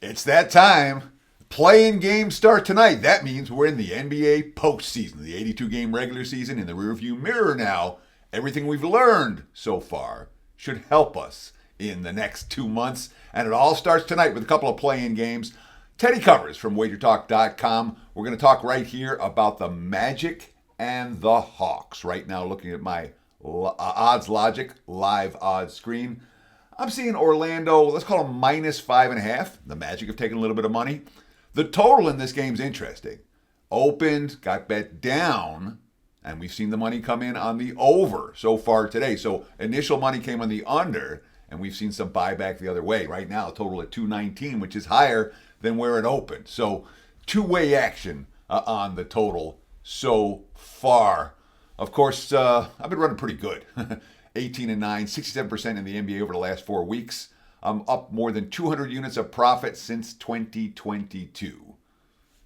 It's that time. Playing games start tonight. That means we're in the NBA postseason, the 82-game regular season in the rearview mirror now. Everything we've learned so far should help us in the next 2 months. And it all starts tonight with a couple of play-in games. Teddy covers from wagertalk.com. We're going to talk right here about the Magic and the Hawks. Right now, looking at my odds logic live odds screen, I'm seeing Orlando, let's call them minus 5.5. The Magic have taken a little bit of money. The total in this game is interesting. Opened, got bet down, and we've seen the money come in on the over so far today. So initial money came on the under, and we've seen some buyback the other way. Right now, total at 219, which is higher than where it opened. So two-way action on the total so far. Of course, I've been running pretty good. 18-9, 67% in the NBA over the last 4 weeks. I'm up more than 200 units of profit since 2022.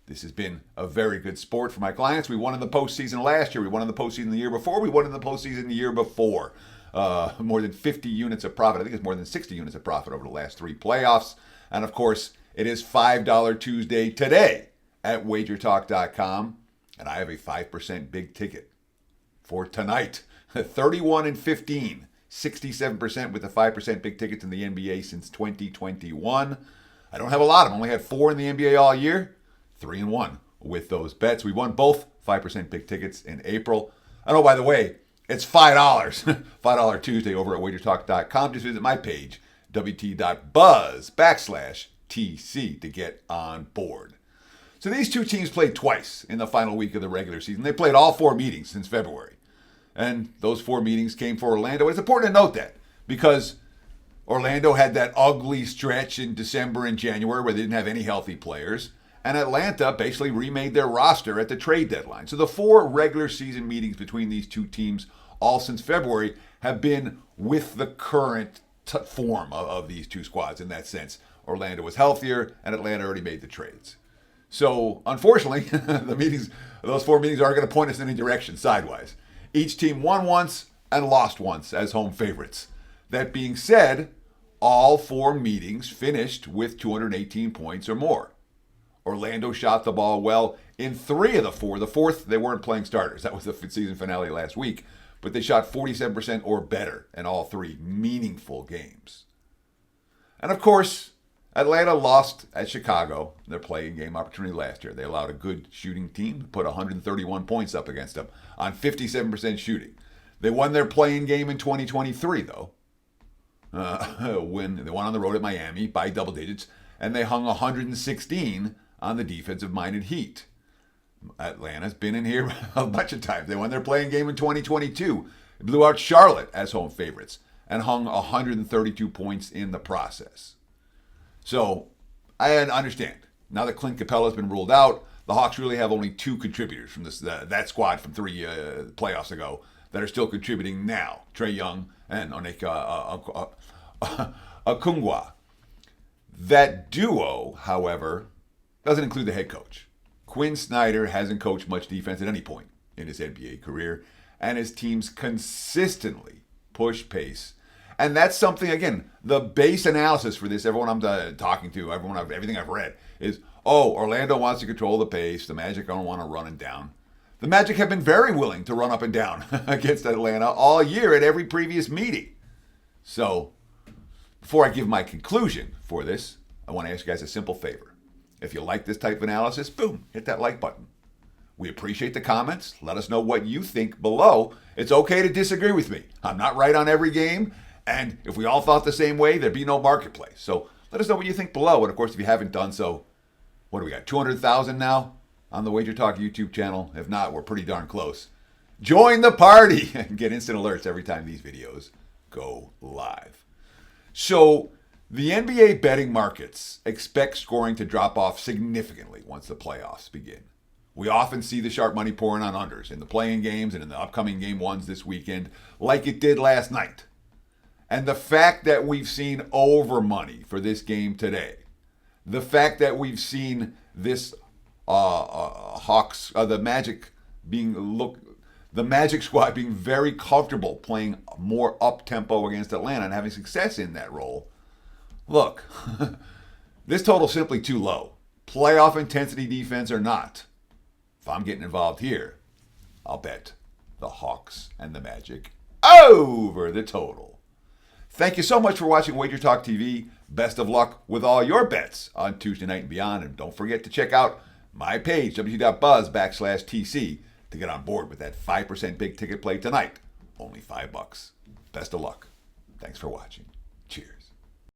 This has been a very good sport for my clients. We won in the postseason last year. We won in the postseason the year before. We won in the postseason the year before. More than 50 units of profit. I think it's more than 60 units of profit over the last 3 playoffs. And of course, it is $5 Tuesday today at wagertalk.com. And I have a 5% big ticket for tonight. 31-15, 67% with the 5% big tickets in the NBA since 2021. I don't have a lot. I've only had 4 in the NBA all year. 3-1 with those bets. We won both 5% big tickets in April. And oh, by the way, it's $5. $5 Tuesday over at wagertalk.com. Just visit my page, wt.buzz/TC to get on board. So these two teams played twice in the final week of the regular season. They played all 4 meetings since February. And those 4 meetings came for Orlando. It's important to note that because Orlando had that ugly stretch in December and January where they didn't have any healthy players. And Atlanta basically remade their roster at the trade deadline. So the 4 regular season meetings between these two teams, all since February, have been with the current form of these two squads in that sense. Orlando was healthier, and Atlanta already made the trades. So unfortunately, those 4 meetings aren't going to point us in any direction sidewise. Each team won once and lost once as home favorites. That being said, all 4 meetings finished with 218 points or more. Orlando shot the ball well in 3 of the 4. The 4th, they weren't playing starters. That was the season finale last week. But they shot 47% or better in all 3 meaningful games. And of course, Atlanta lost at Chicago, their play-in game opportunity last year. They allowed a good shooting team to put 131 points up against them on 57% shooting. They won their play-in game in 2023, though, when they won on the road at Miami by double digits, and they hung 116 on the defensive-minded Heat. Atlanta's been in here a bunch of times. They won their play-in game in 2022. They blew out Charlotte as home favorites and hung 132 points in the process. So, I understand. Now that Clint Capella's been ruled out, the Hawks really have only 2 contributors from that squad from 3 playoffs ago that are still contributing now. Trae Young and Onyeka Okongwu. That duo, however, doesn't include the head coach. Quinn Snyder hasn't coached much defense at any point in his NBA career, and his teams consistently push pace. And that's something, again, the base analysis for this, everyone I'm talking to, everything I've read, is, Orlando wants to control the pace. The Magic don't want to run it down. The Magic have been very willing to run up and down against Atlanta all year at every previous meeting. So, before I give my conclusion for this, I want to ask you guys a simple favor. If you like this type of analysis, boom, hit that like button. We appreciate the comments. Let us know what you think below. It's okay to disagree with me. I'm not right on every game. And if we all thought the same way, there'd be no marketplace. So let us know what you think below. And of course, if you haven't done so, what do we got? 200,000 now on the Wager Talk YouTube channel. If not, we're pretty darn close. Join the party and get instant alerts every time these videos go live. So the NBA betting markets expect scoring to drop off significantly once the playoffs begin. We often see the sharp money pouring on unders in the play-in games and in the upcoming game 1s this weekend, like it did last night. And the fact that we've seen over money for this game today, the fact that we've seen this the Magic squad being very comfortable playing more up tempo against Atlanta and having success in that role. Look, This total's simply too low. Playoff intensity defense or not. If I'm getting involved here, I'll bet the Hawks and the Magic over the total. Thank you so much for watching Wager Talk TV. Best of luck with all your bets on Tuesday night and beyond. And don't forget to check out my page, www.buzz.com/TC, to get on board with that 5% big ticket play tonight. Only $5. Best of luck. Thanks for watching. Cheers.